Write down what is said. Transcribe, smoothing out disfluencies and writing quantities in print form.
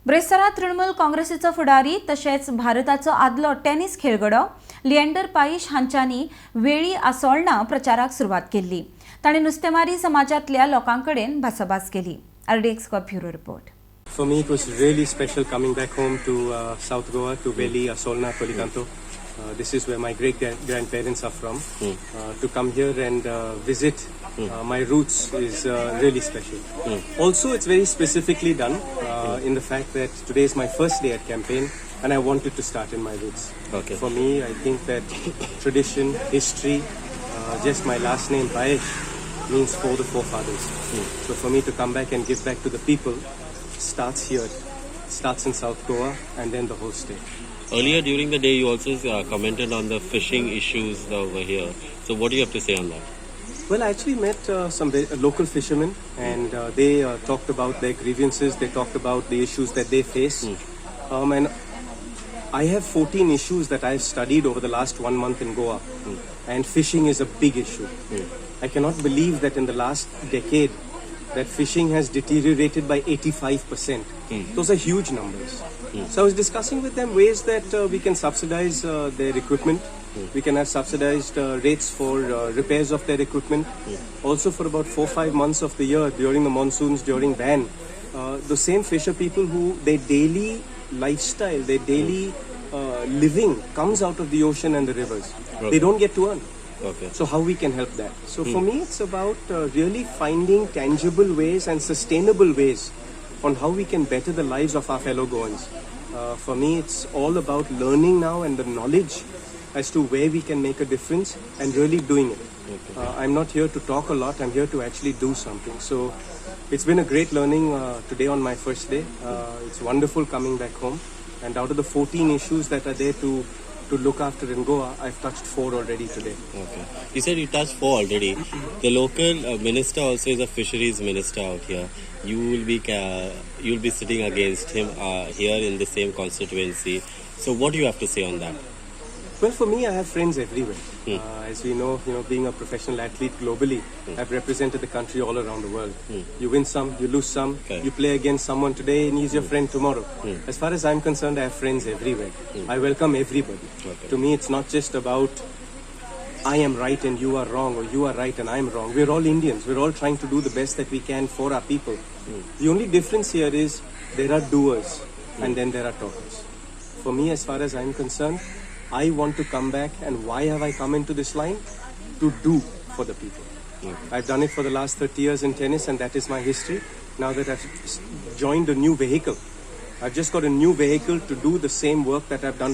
ब्रेस्तारा तृणमूल काँग्रेसीचो फुडारी तशेंच भारताचो आदलो टेनिस खेळगडो लिएंडर पाईश हांच्यांनी वेळी आसोळना प्रचाराक सुरवात केल्ली. ताणें नुस्तेमारी समाजांतल्या लोकांकडेन भासाभास केली. RDXGOA bureau report. For me, it was really special coming back home to South Goa, to Veli, Assolna, Polikanto. This is where my great-grandparents are from. To come here and visit my roots is really special. Also, it's very specifically done in the fact that today is my first day at campaign and I wanted to start in my roots. Okay. For me, I think that tradition, history, just my last name, Paes, means for the forefathers. So for me to come back and give back to the people starts here, starts in South Goa and then the whole state. Earlier during the day, you also commented on the fishing issues over here. So what do you have to say on that? Well, I actually met some local fishermen and they talked about their grievances, they talked about the issues that they face. And I have 14 issues that I've studied over the last 1 month in Goa. And fishing is a big issue. I cannot believe that in the last decade that fishing has deteriorated by 85%. Those are huge numbers. So I was discussing with them ways that we can subsidize their equipment. We can have subsidized rates for repairs of their equipment. Also for about 4-5 months of the year, during the monsoons, during ban, the same fisher people who their daily lifestyle, their daily living comes out of the ocean and the rivers. Okay. They don't get to earn. Okay. So how we can help that? So for me, it's about really finding tangible ways and sustainable ways on how we can better the lives of our fellow Goans. For me, it's all about learning now and the knowledge as to where we can make a difference and really doing it. Okay. I'm not here to talk a lot, I'm here to actually do something. So it's been a great learning today on my first day. It's wonderful coming back home. And out of the 14 issues that are there to look after in Goa, I've touched 4 already today. Okay. You said you touched 4 already. The local minister also is a fisheries minister out here. You will be sitting against him here in the same constituency. So what do you have to say on that? Well, for me, I have friends everywhere. As we know, being a professional athlete globally, I've represented the country all around the world. You win some, you lose some. Okay. You play against someone today and he's your friend tomorrow. As far as I'm concerned, I have friends everywhere. I welcome everybody. Okay. To me, it's not just about I am right and you are wrong, or you are right and I'm wrong. We're all Indians. We're all trying to do the best that we can for our people. The only difference here is there are doers and then there are talkers. For me, as far as I'm concerned, I want to come back, and why have I come into this line? To do for the people. I've done it for the last 30 years in tennis, and that is my history. Now that I've joined a new vehicle, I've just got a new vehicle to do the same work that I've done for